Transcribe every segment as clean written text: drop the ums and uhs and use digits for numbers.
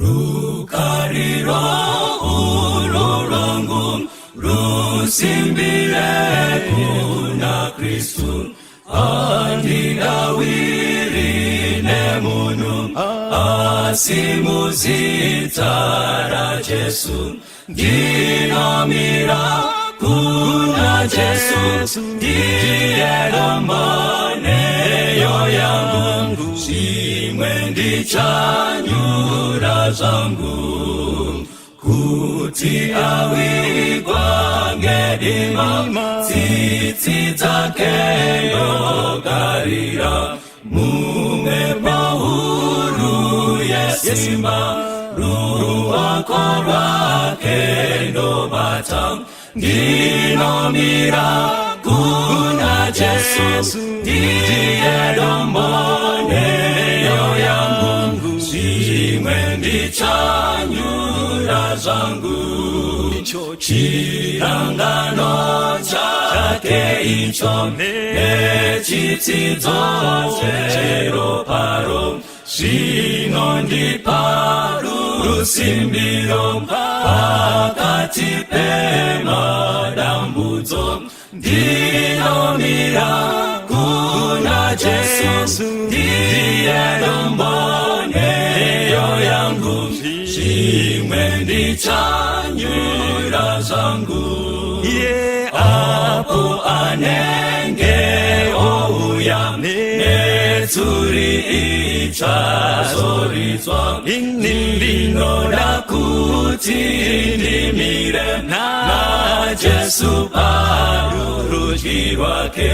Lukariro ulolwangu lusimbile kuna Kristu andinawiri nemunu asimuzitara Jesu dinamira kuna Jesu ndiye domaneyo yangu simwendi chanyura zangu kuti awigwa ngedima tsitsi dzakendo garira mume pahuru yesimba ruwako rwake ndobata ndinomira kuna Jesu ndiye domaneyo yangu simwendi chanyura zangu chirangano chake icho nechitidzo chero paro zvinondipa rusimbiro pakati pemadambudzo ndinomira kuna Jesu ndiye domaneyo yangu zvimwe chanyura zangu apo anenge ouya netsuri ichazoridzwa ndinoda kuti ndimire naJesu parudyi rwake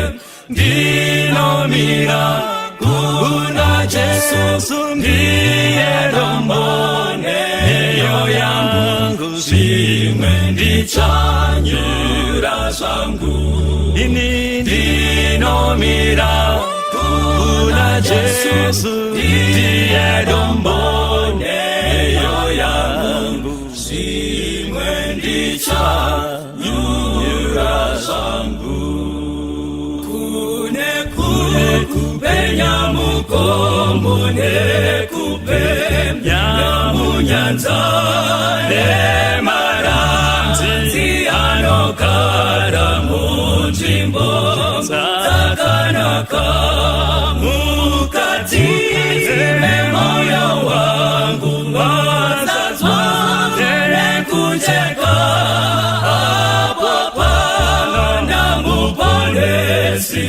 ndinomira kuna Jesu ndiye domaneyo yangu zvimwe ndichanyura zangu ndinomira kuna Jesu ndiye domaneyo yangu zvimwe ndichanyura zangu kupenya mukomune kupenya munyanza nemaranzi anogara munzvimbo dzakanaka mukati memoyo wangu wazadzwa nekucheka apo pano ndamuponesi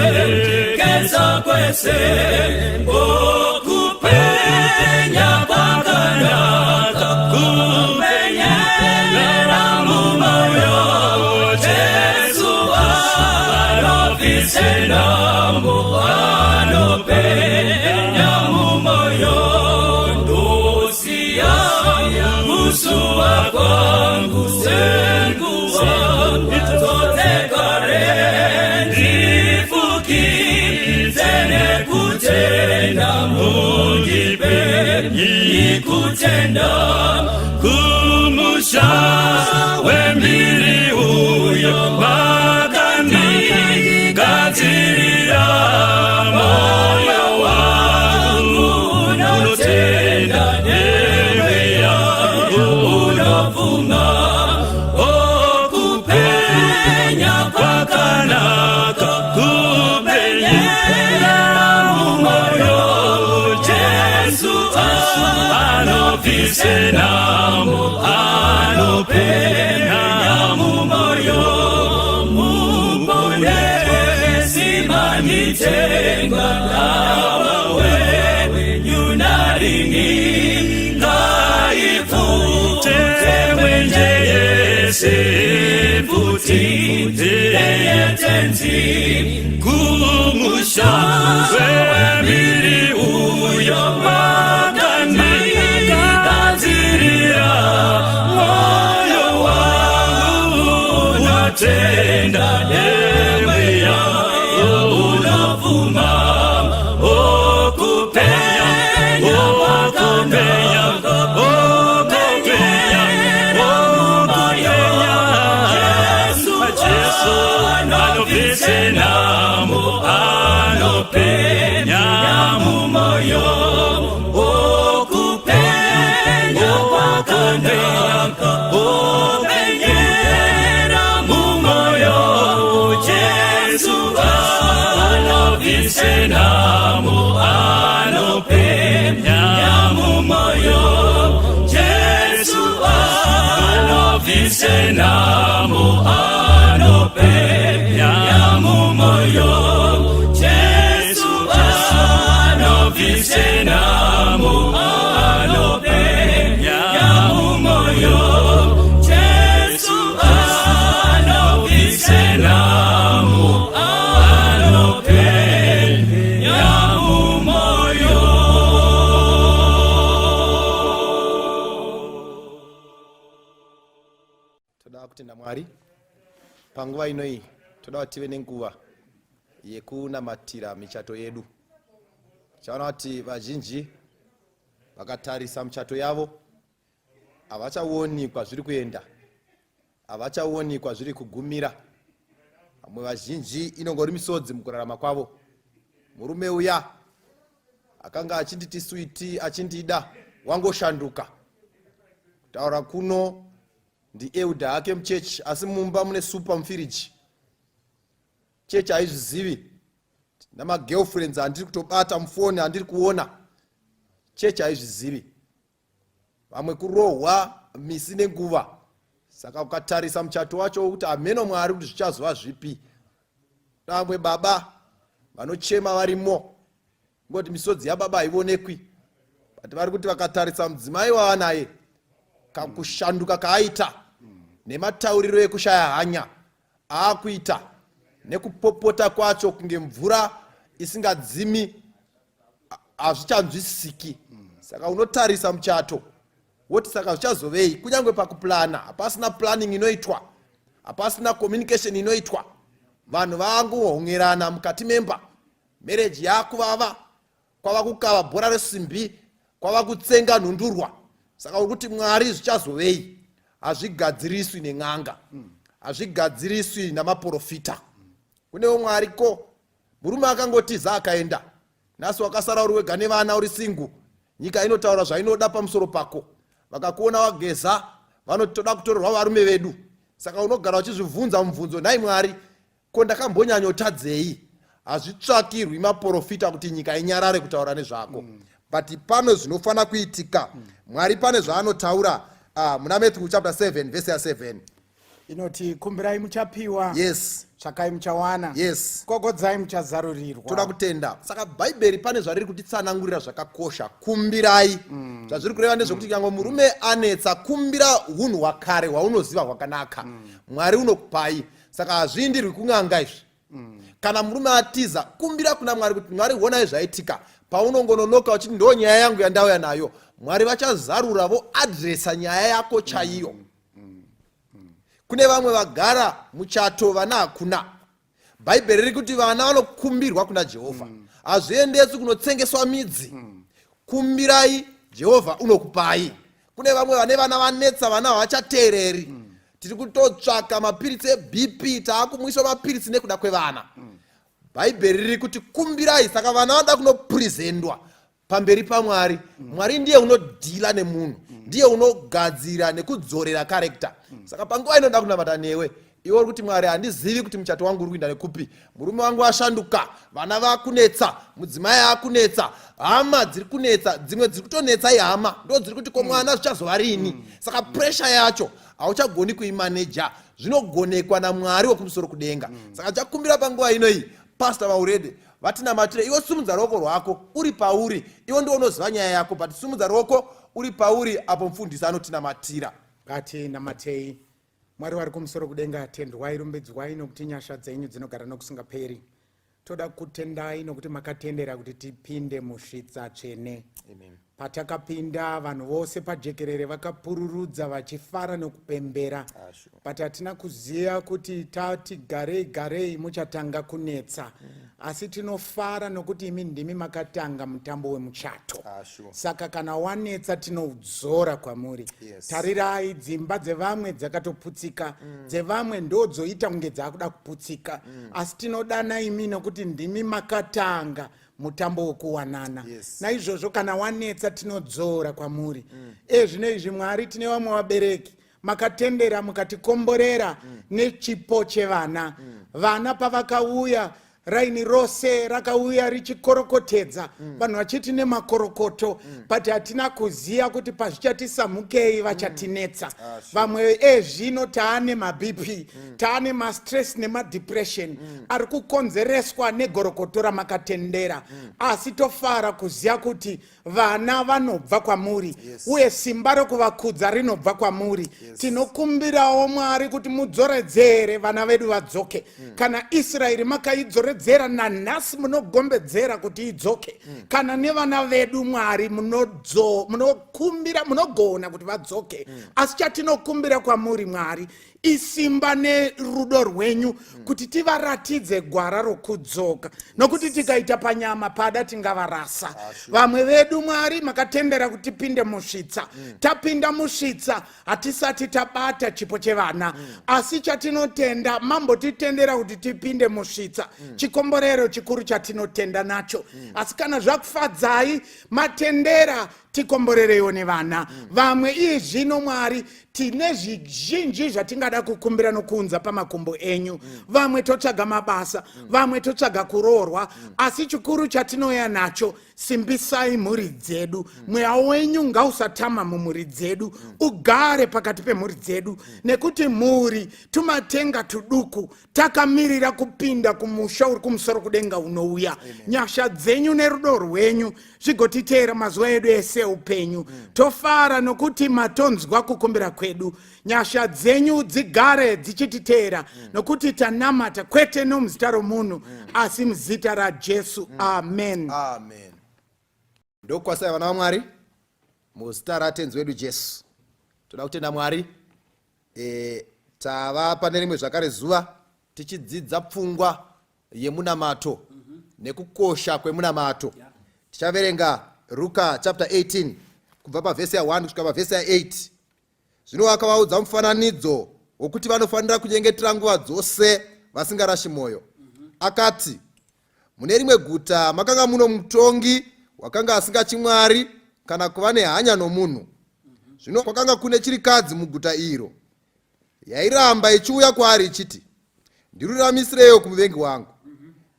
vanochekesa kwese okupenya kwakanaka kumenyera mumoyo Jesu anobvise ndambo anopenya mumoyo ndosiya kusuwa kwangu senguwa dzodekare kutenda mundipe ikutenda kumusha wembiri uyo wakandigadzirira moyo wangu unotenda newe yangu unobvuma okupenya kwakanaka anobvise ndambo anopenya mumoyo muponesi manitenga nawawe nyunarini ngaivute mwenje yese futi teyetenzi kumusha wembiri uyo tenda newe yangu unavuma okupenya Jesu anobvise ndambo anopenya mumoyo okupenya anobvise namo anopenya mumoyo. Jesu anobvise namo anopenya mumoyo. Jesu anobvise namo anopenya mumoyo. Toda kutenda Mwari panguva inoi, toda tive nenguva yekunamatira michato yedu. Chaona kuti vazhinji vakatarisa michato yavo havachaoni kwazviri kuenda, havachaoni kwazviri kugumira. Vamwe vazhinji inongori misodzi mukurarama kwavo. Murume uya akanga achinditi switi achindida wangoshanduka. Kutaura kuno ndieuda hake muchechi, asi mumba mune supa mufiriji. Chechi haizvizivi namagirlfriends andiri kutobata mufoni andiri kuona. Chechi haizvizivi. Vamwe kurohwa misi nenguva. Saka ukatarisa muchato wacho kuti ameno Mwari kuti zvichazova zvipi. Vamwe baba vanochema varimo, ngoti misodzi yababa haionekwi. But vari kuti vakatarisa mudzimai waanaye kushanduka kaaita, nematauriro ekushaya hanya aakuita, nekupopota kwacho kunge mvura isingadzimi, hazvichanzwisiki. Saka unotarisa muchato woti saka zvichazovei. Kunyangwe pakuplana hapasina planning inoitwa, hapasina communication inoitwa. Vanhu vangohongerana mukati memba. Marriage yakuvava, kwava kukava bhora resimbi, kwava kutsenga nhundurwa. Saka ukuthi Mwari zvichazovei hazvigadziriswi nen'anga, hazvigadziriswi namaprofita. Kunewo Mwari ko murume akangotiza akaenda, nhasi wakasara uri wega nevana uri singu. Nyika inotaura zvainoda pamusoro pako. Vakakuona wageza vanotoda kutorerwa varume vedu. Saka unogara uchizvibvunza mubvunzo, nhai Mwari, ko ndakambonyanyotadzei? Hazvitsvakirwi maprofita kuti nyika inyarare kutaura nezvako. But pano zvinofana kuitika. Mwari pane zvaanotaura muna Matthew chapter 7 verse 7. Inoti kumbirai muchapiwa. Yes. Tsvakai muchawana. Yes. Kokodzai muchazarurirwa. Toda kutenda. Saka Bhaibheri pane zvariri kutitsanangurira zvakakosha. Kumbirai. Zvazviri kureva ndezvokuti nyangwe murume anetsa, kumbira hunhu hwakare hwaunoziva hwakanaka. Mwari unokupai. Saka hazviindirwi kun'anga izvi. Kana murume atiza, kumbira kuna Mwari kuti Mwari honai zvaitika. Paunongononoka uchiti ndo nyaya yangu yandauya nayo, Mwari vachazarura vo adresa nyaya yako chaiyo. Kune vamwe vagara muchato vana hakuna. Bhaibheri riri kuti vana vanokumbirwa kuna Jehovha. Hazviendesi kunotsengeswa midzi. Kumbirai, Jehovha unokupai. Kune vamwe vane vana vanetsa, vana havachateereri. Tiri kutotsvaka mapiritsi eBP, taakumwiswa mapiritsi nekuda kwevana. Bhaibheri riri kuti kumbirai. Saka vana vanoda kunoprezendwa pamberi paMwari. Mwari ndiye unodhila nemunhu, ndiye unogadzira nekudzorera karekta. Saka panguva inoda kunamata newe, iwe uri kuti Mwari handizivi kuti muchato wangu uri kuenda nekupi. Murume wangu ashanduka, vana vakunetsa, mudzimai akunetsa, hama dziri kunetsa, dzimwe dziri kutonetsa ihama, ndo dziri kuti ko mwana zvichazova rini. Saka pressure yacho hauchagoni kuimaneja. Zvinogonekwa naMwari wokumusoro kudenga. Saka chakumbira panguva inoi, Pastor Maurede, vatinamatire. Iwe sumudza ruoko rwako uri pauri, iwe ndiwe unoziva nyaya yako, but sumudza ruoko uri pauri, apo mufundisi anotinamatira. Ngatinamatei. Mwari vari kumusoro kudenga, tendwai, rumbidzwai nokuti nyasha dzenyu dzinogara nokusingaperi. Toda kutendai nokuti makatendera kuti tipinde musvitsa tsvene. Amen. Patakapinda vanhu vose pajekerere vakapururudza vachifara nokupembera. But hatina kuziva kuti tati garei muchatanga kunetsa. Asi tinofara nokuti imi ndimi makatanga mutambo wemuchato. Saka kana wanetsa tinoudzora kwamuri. Tarirai, dzimba dzevamwe dzakatoputsika, dzevamwe ndozoita kunge dzakuda kuputsika. Asi tinodana imi nokuti ndimi makatanga mutambo wokuwanana. Naizvozvo kana wanetsa tinodzora kwamuri. Zvino izvi Mwari, tine vamwe vabereki makatendera mukatikomborera nechipo chevana. Vana pavakauya raini rose rakauya richikorokotedza vanhu vachiti nemakorokoto but hatina kuziva kuti pazvichatisamukei vachatinetsa. Vamwe ezvino taane mabp, taane mastress nemadepression ari kukonzereswa negorokoto ramakatendera, asi tofara kuziva kuti vana vanobva kwamuri uye simba rokuvakudza rinobva kwamuri. Tinokumbirawo Mwari kuti mudzoredzere vana vedu vadzoke. Kana Israeri makaidzoredzera, nanhasi munogombedzera kuti idzoke. Kana nevana vedu Mwari munokumbira, munogona kuti vadzoke. Asi chatinokumbira kwamuri Mwari isimba nerudo rwenyu kuti tivaratidze gwara rokudzoka, nokuti tikaita panyama pada tingavarasa. Vamwe vedu Mwari makatendera kuti tipinde musvitsa, tapinda musvitsa hatisati tabata chipo chevana, asi chatinotenda mambotitendera kuti tipinde musvitsa, chikomborero chikuru chatinotenda nacho. Asi kana zvakufadzai matendera tikomborereyo nevana. Vamwe iye zvino Mwari tine zvizhinji zvatingada kukumbira nokuunza pamakumbo enyu. Vamwe totsvaga mabasa, vamwe totsvaga kuroorwa, asi chikuru chatinoya nacho, simbisai mhuri dzedu. Mweya wenyu ngausatama mumhuri dzedu, ugare pakati pemhuri dzedu, nekuti mhuri tumatenga tuduku takamirira kupinda kumusha uri kumusoro kudenga unouya. Nyasha dzenyu nerudo rwenyu zvigotiteera mazuva edu ese upenyu. Tofara nokuti matonzwa kukumbira kwedu. Nyasha dzenyu dzigare dzichititeera, nokuti tanamata kwete nomuzita romunhu asi muzita raJesu. Amen. Amen. Ndokwasai vana vaMwari muzita ratenzi wedu Jesu. Toda kutenda Mwari tava pane rimwe zvakare zuva tichidzidza pfungwa yemunamato nekukosha kwemunamato. Tichaverenga Luka chapter 18 kubva pavhesi ya 1 kusvika pavhesi ya 8. Zvino akavaudza mufananidzo wokuti vanofanira kunyengetera nguva dzose vasingarashi mwoyo. Akati, mune rimwe guta makanga muno mutongi wakanga asingachimwari kana kuva nehanya nomunhu. Zvino kwakanga kune chirikadzi muguta iro yairamba ichiuya kwaari ichiti, ndiruramisirei kumuvengi wangu.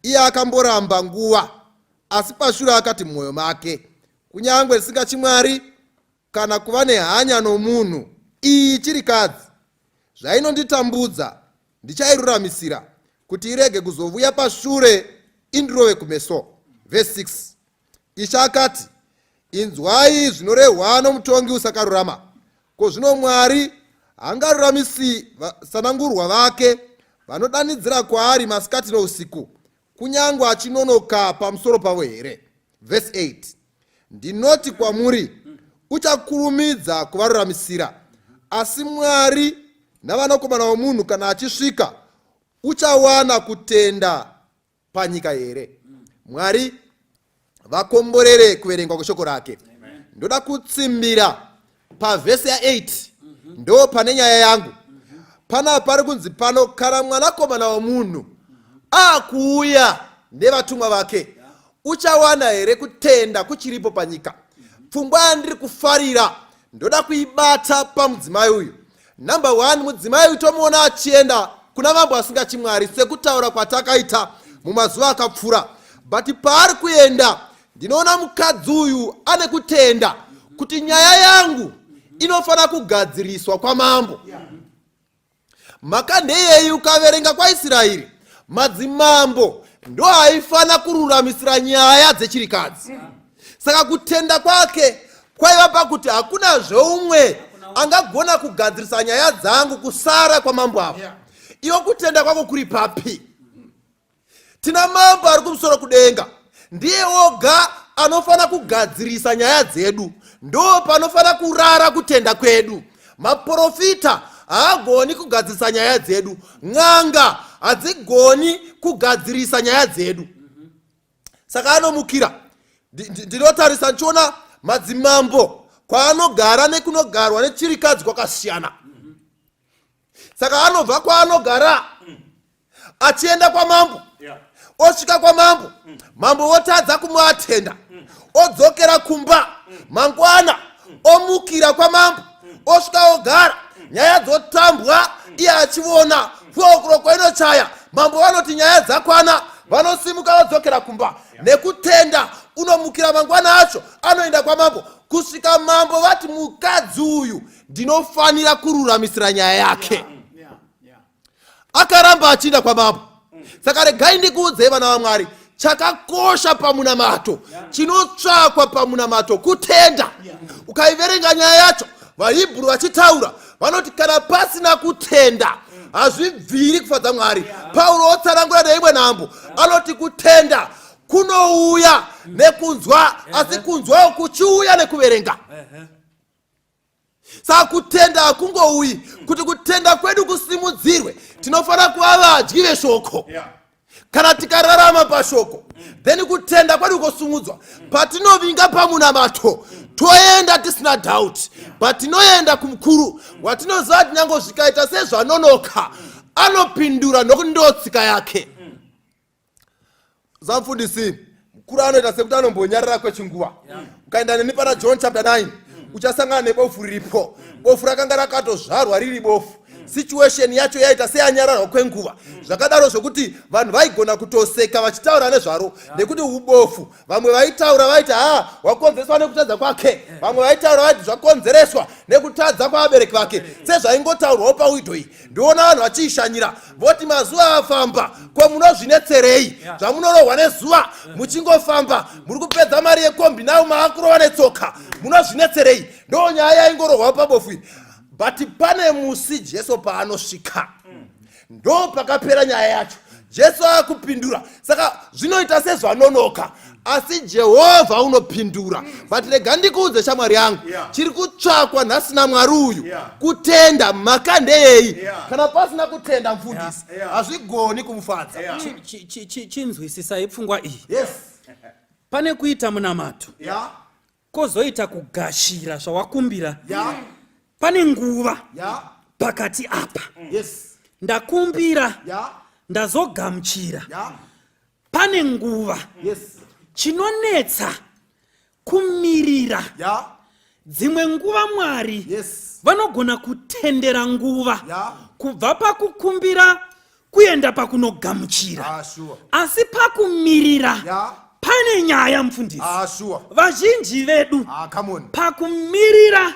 Iye akamboramba nguva, asi pashure akati mumwoyo make, kunyangwe risingachimwari kana kuva nehanya nomunhu, iyi chirikadzi zvainonditambudza ndichairuramisira kuti irege kuzovuya pashure indirove kumeso. Verse 6. Ishe akati, inzwai zvinorehwa nomutongi usakarurama. Ko zvino Mwari hangaruramisi sanangurwa vake vanodanidzira kwaari masikati nousiku, kunyangwe achinonoka pamusoro pavo here? Verse 8. Ndinoti kwamuri, uchakurumidza kuvaruramisira, asi Mwari navanakomana vomunhu kana achisvika uchawana kutenda panyika here? Mwari vakomborere kuverengwa kweshoko rake. Ndoda kutsimbira pavhesi ya 8 ndo pane nyaya yangu. Pana pari kunzi pano kana mwanakomana womunhu akuuya nevatumwa vake uchawana here kutenda kuchiripo panyika? Pfungwa yandiri kufarira ndoda kuibata pamudzimai uyu. Number 1, mudzimai uyu tomuona achienda kuna mambo asingachimwari sekutaura kwatakaita mumazuva akapfuura, but paari kuenda ndinoona mukadzi uyu ane kutenda kuti nyaya yangu inofana kugadziriswa kwa mambo. Maka ndeyeyi ukaverenga kwaIsraeri madzimambo ndo aifana kururamisira nyaya dzechirikadzi. Saka kutenda kwake kwaiva pakuti hakuna zveumwe angagona kugadzirisa nyaya dzangu kusara kwa mambo avo. Iwo kutenda kwako kuri papi? Tina mambo ari kumusoro kudenga, ndiye oga anofana kugadzirisa nyaya dzedu, ndo panofana kurara kutenda kwedu. Maprofita haagoni kugadzirisa nyaya dzedu, ng'anga hadzigoni kugadzirisa nyaya dzedu. Saka anomukira. Ndinotarisa nchiona madzimambo kwaanogara nekunogarwa nechirikadzi kwakasiyana. Saka anobva kwaanogara achienda kwa mambo, osvika kwa mambo, mambo otadza kumuatenda, odzokera kumba mangwana, omukira kwa mambo, osvika ogara, nyaya dzotambwa, iye achiona fuokuro kwainochaya, mambo vanoti nyaya dzakwana, kudzokera kumba nekutenda unomukira mangwana acho anoenda kwa mambo kusvika mambo vati mukadzi uyu ndinofanira kururamisira nyaya yake. Akaramba achienda kwa mambo. Saka regai ndikuudzei vana vaMwari, chakakosha pamunamato, chinotsvakwa pamunamato kutenda. Ukaiverenga nyaya yacho vaHibhuru vachitaura vanoti kana pasina kutenda hazvibviri kufadza Mwari. Pauro otsanangura neimwe nhambo anoti kutenda kunouya nekunzwa, asi kunzwawo kuchiuya nekuverenga. Saka kutenda hakungouyi. Kuti kutenda kwedu kusimudzirwe tinofanira kuva vadyi veshoko. Kana tikararama pashoko then kutenda kwedu kosumudzwa. Patinovinga pamunamato toenda tisina doubt, patinoenda kumukuru watinoziva kuti nyange zvikaita sezvanonoka anopindura nokuti ndotsika yake. Zamufundisi mukuru anoita sekuti anombonyarara kwechinguva. Ukaenda neni pana John chapter 9 uchasangana nebofu riripo. Bofu rakanga rakatozvarwa riri bofu. Situation yacho yaita seyanyararwa kwenguva. Zvakadaro zvokuti vanhu vaigona kutoseka vachitaura nezvaro nekuti ubofu. Vamwe vaitaura vaiti wakonzereswa nekutadza kwake. Vamwe vaitaura vaiti zvakonzereswa nekutadza kwavabereki vake. Sezvaingotaurwawo pawindo iyi. Ndiona vanhu vachiishanyira voti mazuva afamba ko munozvinetserei zvamunorohwa nezuva muchingofamba muri kupedza mari yekombi nawo maakurova netsoka munozvinetserei. Ndo nyaya yaingorohwa pabofu iyi. But pane musi Jesu paanosvika ndo pakapera nyaya yacho. Jesu akupindura. Saka zvinoita sezvanonoka asi Jehovha unopindura. But rega ndikuudze shamwari yangu, chiri kutsvakwa nhasi naMwari uyu kutenda. Mhaka ndeyei? Kana pasina kutenda mufundisi hazvigoni kumufadza. Chinzwisisai pfungwa iyi. Yes. Pane kuita munamato kozoita kugashira zvawakumbira. Pane nguva pakati apa. Ndakumbira ndazogamuchira. Pane nguva chinonetsa kumirira. Dzimwe nguva Mwari vanogona kutendera nguva kubva pakukumbira kuenda pakunogamuchira. Asi pakumirira pane nyaya mufundisi. Vazhinji vedu pakumirira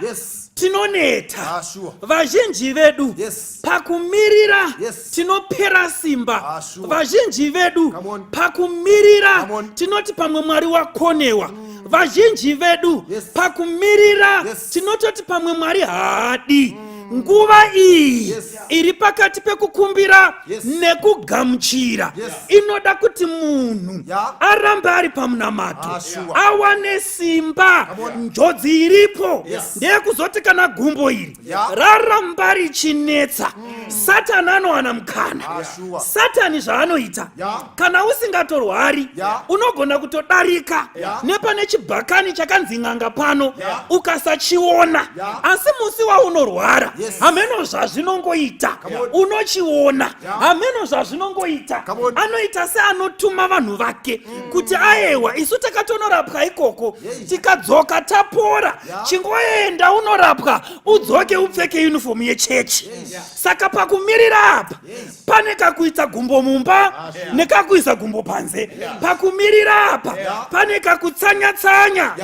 tinoneta. Vazhinji vedu pakumirira tinopera simba. Vazhinji vedu pakumirira tinoti pamwe Mwari wakonewa. Vazhinji vedu pakumirira tinototi pamwe Mwari haadi. Nguva iyi iri pakati pekukumbira nekugamuchira inoda kuti munhu arambe ari pamunamato, awane simba. Njodzi iripo ndeyekuzoti kana gumbo iri raramba richinetsa, Satani anowana mukana. Satani zvaanoita, kana usingatorwari unogona kutodarika nepane chibhakani chakanzi n'anga pano ukasachiona. Asi musi waunorwara ameno zvazvinongoita unochiona. Ameno zvazvinongoita anoita seanotuma vanhu vake kuti ayewa isu takatonorapwa ikoko tikadzoka tapora, chingoenda unorapwa udzoke upfeke uniform yechechi. Saka pakumirira apa pane kakuita gumbo mumba nekakuisa gumbo panze. Pakumirira apa pane kakutsanya-tsanya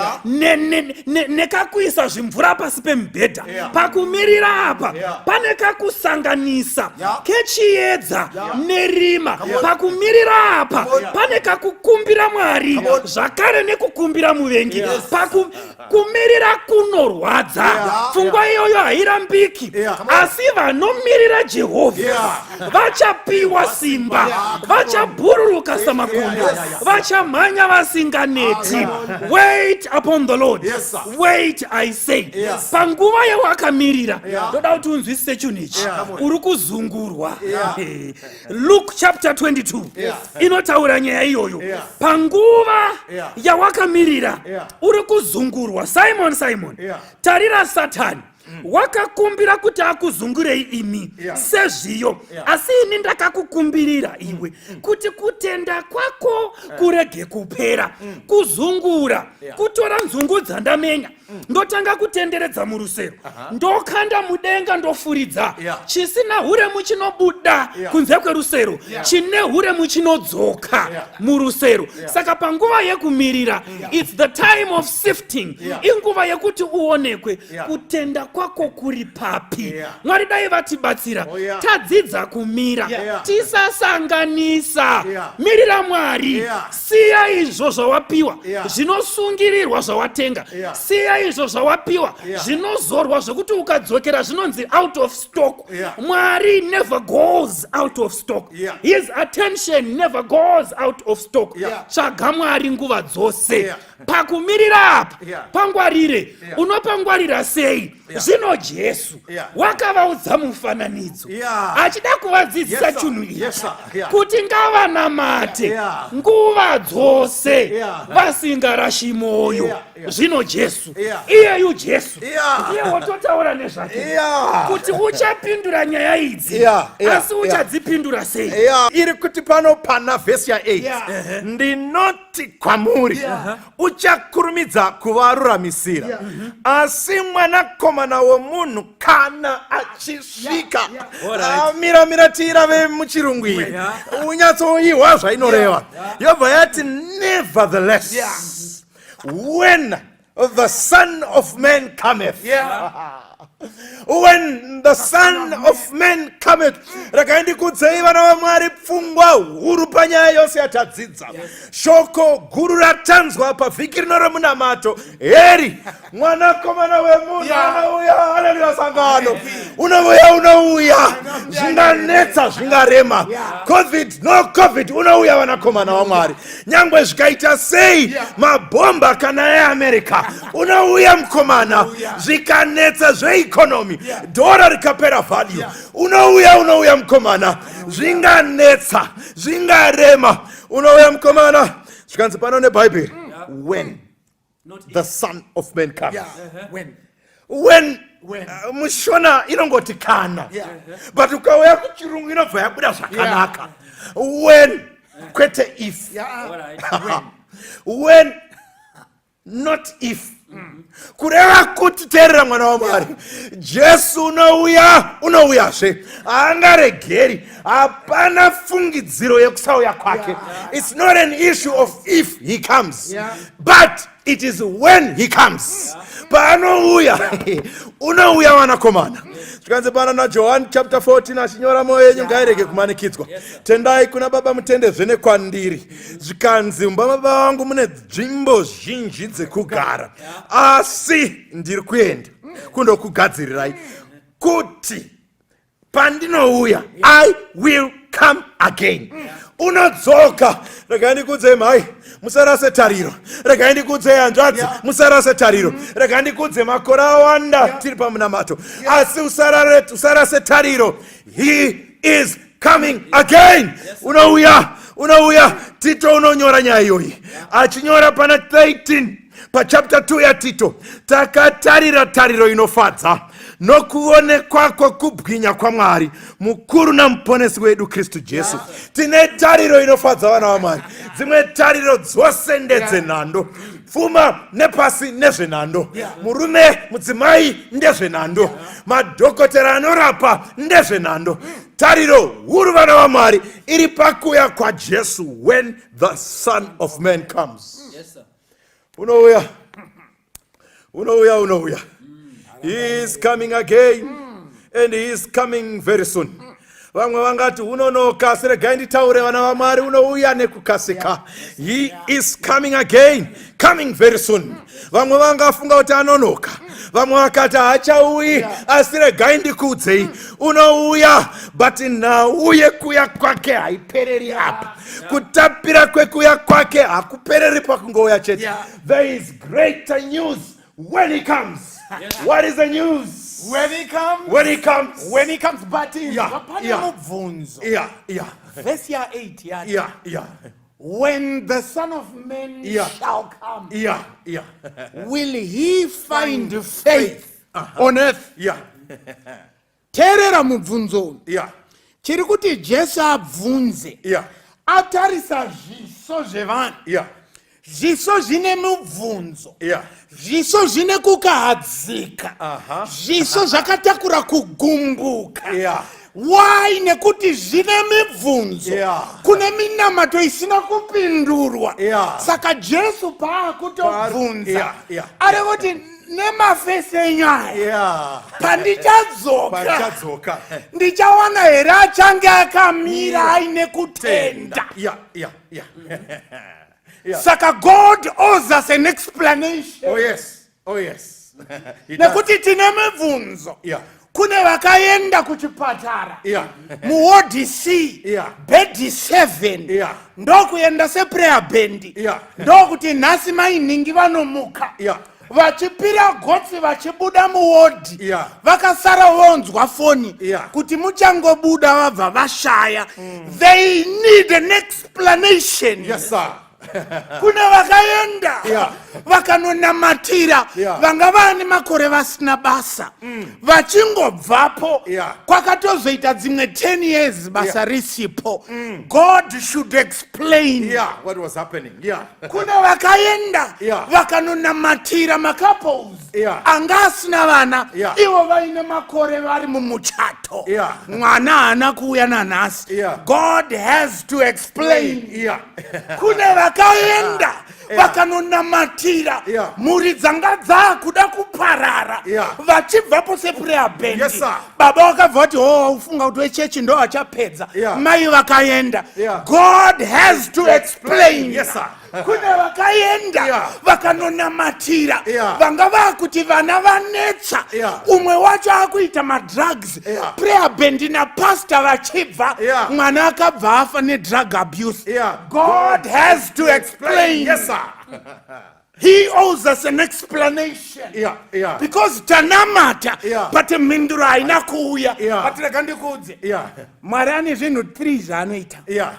nekakuisa zvimvura pasi pemubhedha. Pakumirira apa pane kakusanganisa kechiedza nerima. Pakumirira apa pane kakukumbira Mwari zvakare nekukumbira muvengi. Pakumirira kunorwadza. Pfungwa iyoyo hairambiki. Asi vanomirira Jehovha vachapiwa simba, vachabhururuka samakumbo, vachamhanya vasinganeti. Wait upon the Lord. Wait, I say. Panguva yawakamirira ndoda kuti unzwisise chinhu ichi. Uri kuzungurwa. Luke chapter 22 inotaura nyaya iyoyo. Panguva yawakamirira uri kuzungurwa. Simon, Simon, tarira Satani wakakumbira kuti akuzungurei imi sezviyo, asi ini ndakakukumbirira iwe kuti kutenda kwako kurege kupera, kuzungura, kutora nzungu dzandamenya, ndotanga kutenderedza murusero, ndokanda mudenga ndofuridza, chisina huremu chinobuda kunze kwerusero, chine huremu chinodzoka murusero. Saka panguva yekumirira, it's the time of sifting, inguva yekuti uonekwe kutenda kwako kuri papi. Mwari dai vatibatsira, tadzidza kumira, tisasanganisa, mirira Mwari, siya izvo zvawapiwa, zvinosungirirwa zvawatenga, siya izvo zvawapiwa, zvinozorwa zvekuti ukadzokera zvinonzi out of stock. Mwari never goes out of stock. His attention never goes out of stock. Tsvaga Mwari nguva dzose. Pakumirira apa, pangwarire, unopangwarira sei? Zvino Jesu wakavaudza mufananidzo, achida kuvadzidzisa chinhu ichi, kuti ngavanamate nguva dzose vasingarashi moyo. Zvino Jesu, iyeyu Jesu ndiye wototaura nezvake kuti uchapindura nyaya idzi, asi uchadzipindura sei? Iri kuti pano pana vhesi ya8, ndinoti kwamuri uchakurumidza kuvaruramisira, asi mwanakomana womunhu kana achisvika. Mira tirave muchirungu iyi unyatsoihwa zvainoreva. Yobva yati nevertheless when the Son of Man cometh. When the Son of Man cometh, rakandikudzei vana vaMwari pfungwa huru panyaya yose yatadzidza. Shoko guru ratanzwa pavhiki rino remunamato, heri mwanakomana wemunhu anouya. Haleluya sangano, unouya, zvinganetsa zvingarema, covid no covid, unouya vanakomana vaMwari. Nyangwe zvikaita sei mabhomba kana eAmerica, unouya mukomana. Zvikanetsa zveikonomi, dhora rikapera value, unouya mukomana. Zvinganetsa zvingarema, unouya mukomana. Zvikanzi pano nebhaibheri, when the Son of Man comes. When mushona inongoti kana, but ukauya kuchirungu inobva yabuda zvakanaka. When kwete if, when not if. Kureva kuti teerera mwana waMwari, Jesu unouyazve, haangaregeri, hapana fungidziro yekusauya kwake. It's not an issue of if he comes, but it is when he comes. Paanouya, unouya vanakomana. Zvikanzi pana naJohani chapter 14 achinyora moyo yenyu ngairege kumanikidzwa. Tendai kuna Baba mutendezve nekwandiri. Zvikanzi mumba maBaba vangu mune nzvimbo zhinji dzekugara, asi ndiri kuenda kundokugadzirirai kuti pandinouya I will come again. Unodzoka. Regai ndikudzei mai, musarase tariro. Regai ndikudzei hanzvadzi, musarase tariro. Regai ndikudze makore awanda tiri pamunamato, asi usarase tariro. He is coming again. Unouya. Tito unonyora nyaya iyoyi, achinyora pana 13 pachapter 2 yaTito. Takatarira tariro inofadza, nokuonekwa kubwinya kwaMwari mukuru namuponesi wedu Kristu Jesu. Tine tariro inofadza vana vaMwari. Dzimwe tariro dzose ndedzenhando, pfuma nepasi ndezvenhando, murume mudzimai ndezvenhando, madhokotera anorapa ndezvenhando. Tariro huru vana vaMwari iri pakuuya kwaJesu, when the Son of Man comes. Unouya. He is coming again, and he is coming very soon. Vamwe vangati unonoka, asi regai nditaure vana vaMwari, unouya nekukasika. He is coming again, coming very soon. Vamwe vangafunga kuti anonoka, vamwe vakati hachauyi, asi regai ndikudzei, unouya, but nauye kuya kwake haipereri apa. Kutapira kwekuya kwake hakupereri pakungouya chete. There is greater news when he comes. What is the news? When he comes, but verse 8, when the Son of Man shall come, will he find faith on earth. Yeah. Teerera mubvunzo. Yeah. Chiri kuti Jesu abvunze. Yeah. Atarisa zviso zvevanhu. Yeah. Zviso zvine mubvunzo. Yeah. Zviso zvine kukahadzika. Zviso zvakatakura kugumbuka. Yeah. Why? Nekuti zvine mibvunzo. Yeah. Kune minamato isina kupindurwa. Yeah. Saka Jesu paakutobvunza. Yeah. Yeah. Ari kuti nemafesi enyaya. Yeah. Pandichadzoka. Ndichawana here achange akamira aine kutenda. Yeah. Yeah. Yeah. Yeah. Saka God owes us an explanation. Oh yes. Oh yes. Nekuti tine mibvunzo. Yeah. Kune vakaenda kuchipatara. Yeah. Muwodi C. Yeah. Bedi 7. Yeah. Ndokuenda seprayer band. Yeah. Ndokuti nhasi mainhingi vanomuka. Yeah. Vachipira gotsi vachibuda muwodi. Yeah. Vakasara vonzwa foni. Yeah. Kuti muchangobuda vabva vashaya. They need an explanation. Yes, sir. Kune vakaenda. Yeah. Vakanonamatira. Yeah. Vanga vane makore vasina basa. Vachingobvapo. Yeah. Kwakatozoita dzimwe 10 years basa risipo. God should explain. Yeah. What was happening? Yeah. Kune vakaenda. Yeah. Vakanonamatira macouples. Yeah. Anga asina vana. Yeah. Ivo vaine makore vari mumuchato. Yeah. Mwana haana kuuya nanhasi. Yeah. God has to explain. Yeah. Kune vakaenda. Vakanonamatira. Yeah. Mhuri dzanga dzakuda kuparara. Yeah. Vachibvapo seprayer band. Yes, sir. Baba vakabva kuti ufunga kuti wechechi ndo achapedza. Yeah. Mai vakaenda. Yeah. God has to explain. Yes, sir. Kune vakaenda. Yeah. Vakanonamatira. Yeah. Vanga vakuti vana vanetsa. Yeah. Umwe wacho akuita madrugs. Yeah. Prayer band na pastor vachibva. Yeah. Mwana akabva afa nedrug abuse. Yeah. God has to explain. Yes, sir. He owes us an explanation. Yeah. Yeah. Because tanamata. Yeah. But mhinduro haina kuuya. Yeah. But rega ndikuudze. Yeah. Mwari ane zvinhu 3 zvaanoita. Yeah.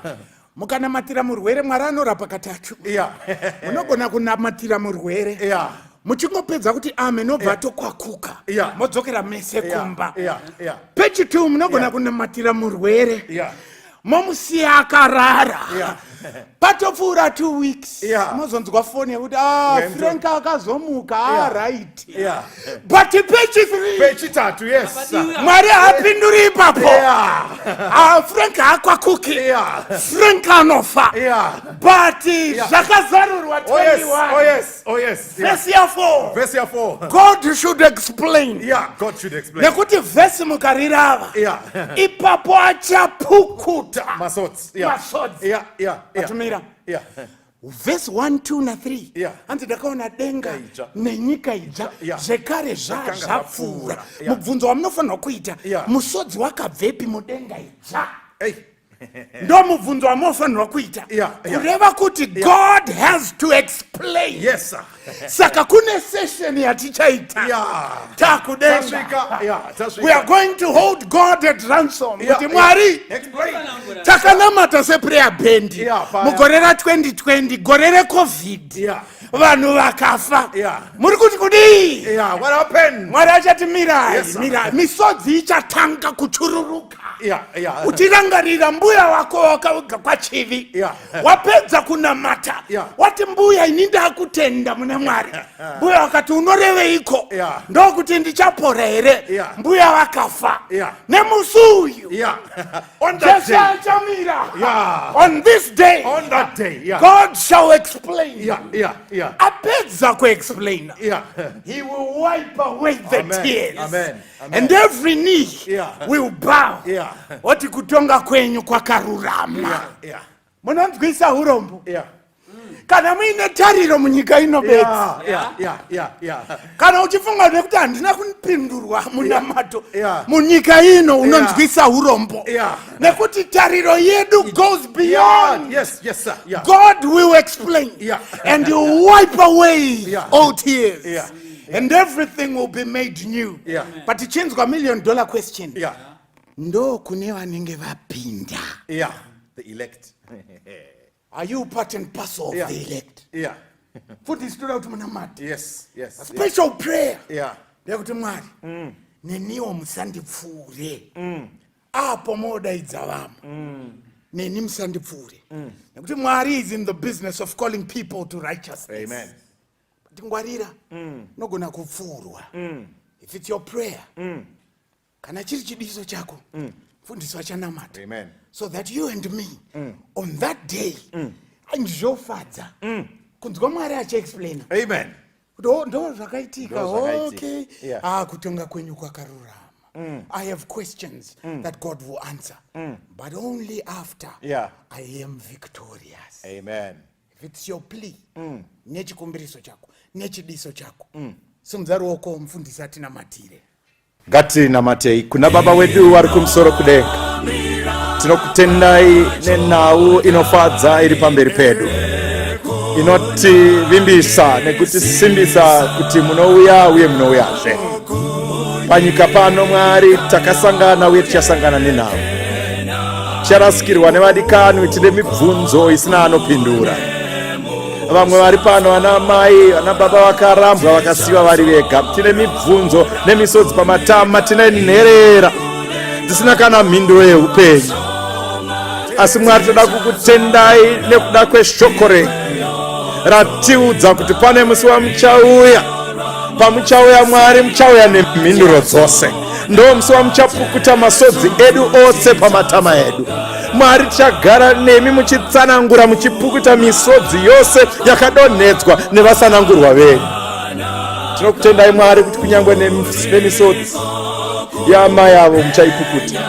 Mukanamatira murwere Mwari anorapa katatu. Yeah. Munogona kunamatira murwere. Yeah. Muchingopedza kuti amen obva tokwakuka. Yeah. Modzokera mese kumba. Yeah. Yeah. Pechitu munogona kunamatira murwere. Yeah. Momusiya akarara. Yeah. Patopfuura 2 weeks. Yeah. Mozonzwa foni yekuti Frank akazomuka. Yeah. Right. Yeah. But page 3. Pechitatu, yes, sir. Mwari hapinduri ipapo. Yeah. Frank hakwakuki. Yeah. Frank anofa. Yeah. But zvakazarurwa 21. Oh yes. Oh yes. Yeah. Verse 4. Verse 4. God should explain. Yeah. God should explain. Nekuti vhesi mukarirava. Yeah. Ipapo achapukuta. Masotsi. Yeah. Masodzi. Yeah. Yeah. Vatumira. Yeah. Verse 1, 2 na 3. Yeah. Anzi ndakaona denga Ija. nenyika ija. Yeah. Zvekare Zvakanga zvapfuura. Yeah. Mubvunzo wamunofanirwa kuita. Yeah. Musodzi wakabvepi mudenga ija. Hey. Ndo mubvunzo wamunofanirwa kuita. Yeah. Yeah. Kureva kuti God has to explain. Yes, sir. Saka kune session yatichaita. Yeah. Takudenga. Tashvika. Yeah. Tashvika. We are going to hold God at ransom. Yeah. Kuti Mwari Explain. takanamata seprayer band. Yeah, fine. Mugore ra 2020 gore reCovid. Yeah. Vanhu vakafa. Yeah. Muri kuti kudii? Yeah. What happened? Mwari achati mirai. Yes, sir. Mirai. Misodzi ichatanga kuchururuka. Yeah. Yeah. Uchirangarira mbuya wako wakauga kwachivi. Yeah. Wapedza kunamata. Yeah. Wati mbuya ini ndakutenda muna Mwari. Mbuya wakati unoreveiko. Yeah. Ndokuti ndichapora here. Yeah. Mbuya vakafa. Yeah. Nemusi uyu. Yeah. On that Jesu day. achamira. Yeah. On this day. On that day. Yeah. God shall explain. Yeah. Yeah. Yeah. Apedza kuexplain. Yeah. He will wipe away the Amen. tears. Amen. Amen. And every knee Yeah. will bow. Yeah. Oti kutonga kwenyu kwakarurama. Yeah. Yeah. Munonzwisa urombo. Yeah. Kana muine tariro munyika inobedza. Yeah. Yeah. Yeah. Yeah. Kana uchifunga nekuti handina kupindurwa munamato. Yeah. Munyika ino unonzwisa urombo. Yeah. Nekuti tariro yedu goes beyond. Yes. Yes, sir. Yeah. God will explain. Yeah. And he will wipe away Yeah. all tears. Yeah. And everything will be made new. Yeah. But ichinzwa $1 million question. Yeah. Ndo kune vanenge vapinda. Yeah. The elect. Are you part and parcel of Yeah. the elect? Yeah. Futhi sitoda kuti munamati. Yes. Yes. Special prayer. Yeah. ndekuti Mwari neniwo musandipfuure apo modaidza vamwe neni musandipfuure nekuti Mwari is in the business of calling people to righteousness. Amen. Tingwarira nogona kupfuurwa. If it's your prayer kana chiri chidiso chako fundiswa chanamata. Amen. So that you and me on that day andizofadza kunzwa Mwari achiexplaina. Amen. Ndo zvakaitika. Okay. Yeah. Kutonga kwenyu kwakarurama. I have questions that God will answer, but only after I am victorious. Amen. If it's your plea, nechikumbiriso chako, nechidiso chako, simudza ruoko mufundisi atinamatire. Ngatinamatei kuna Baba wedu vari kumusoro kudenga. Tinokutendai nenhau inofadza iri pamberi pedu, inotivimbisa nekutisimbisa kuti munouya uye munouyazve. Panyika pano Mwari takasangana uye tichasangana nenhau. Ticharasikirwa nevadikanwi, tine mibvunzo isina anopindura. Vamwe vari pano vana mai vana baba vakarambwa vakasiyiwa vari vega. Tine mibvunzo nemisodzi pamatama, tine nherera dzisina kana mhinduro yeupenyu. Asi Mwari toda kukutendai nekuda kweshoko renyu ratiudza kuti pane musi wamuchauya. Pamuchauya Mwari muchauya nemhinduro dzose. Ndo musi wamuchapukuta masodzi edu ose pamatama edu. Mwari tichagara nemi muchitsanangura muchipukuta misodzi yose yakadonhedzwa nevasanangurwa venyu. Tinokutendai Mwari kuti kunyangwe nemisodzi yamai avo muchaipukuta,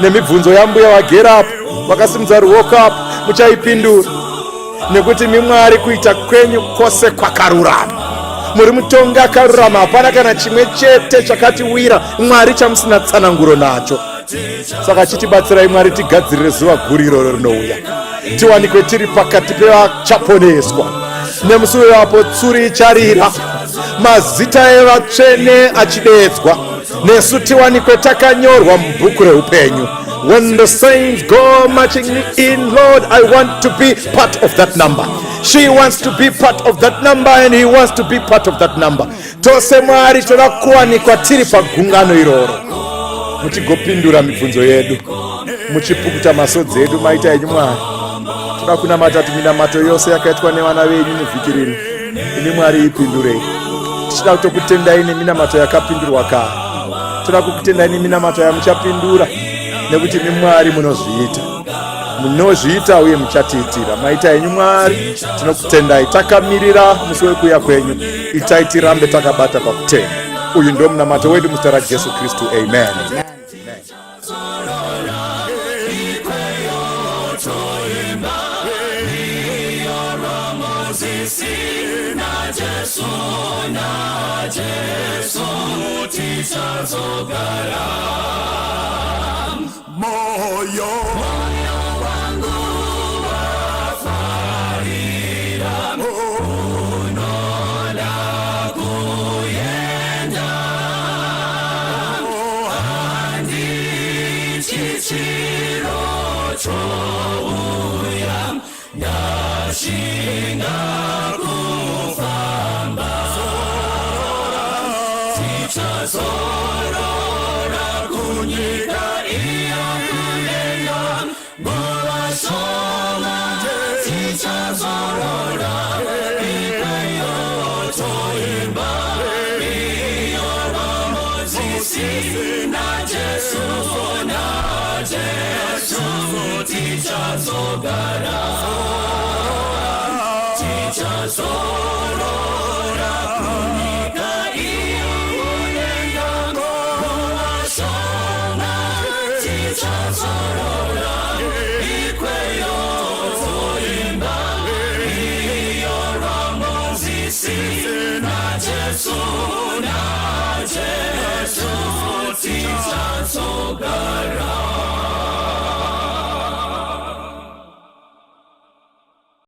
nemibvunzo yambuya wagera apo wakasimudza ruoko apo muchaipindura, nekuti miMwari kuita kwenyu kwose kwakarurama. Muri mutonga akarurama, hapana kana chimwe chete chakatiwira Mwari chamusina tsananguro nacho. Saka chitibatsirai Mwari tigadzirire zuva guru iroro rinouya, tiwanikwe tiri pakati pevachaponeswa. Nemusi wevapo tsuri icharira, mazita evatsvene achidedzwa, nesu tiwanikwe takanyorwa mubhuku reupenyu. When the saints go marching in, Lord, I want to be part of that number. She wants to be part of that number and he wants to be part of that number. Tose Mwari toda kuwanikwa tiri pagungano iroro, muchigopindura mibvunzo yedu, muchipukuta masodzi edu. Maita enyu Mwari, toda kunamata minamato yose yakaitwa nevana venyu muvhiki rino. Imi Mwari ipindurei. Tichida kutokutendai neminamato yakapindurwa kare. Toda kukutendai neminamato yamuchapindura, nekuti imi Mwari munozviita uye muchatiitira. Maita enyu Mwari, tinokutendai. Takamirira musi wekuuya kwenyu, itai tirambe takabata pakutenda. Uyu ndo munamato wedu muzita raJesu Kristu. Amen. Moyo wangu wafarira, unoda kuyenda, handi chichiro chouya, ndashinga kufamba, tichazorora kunyika iya kudenga, nguva shoma tichazorora, ikayo toimba, iyo ramozisi na Jesu tichazogara, tichazogara.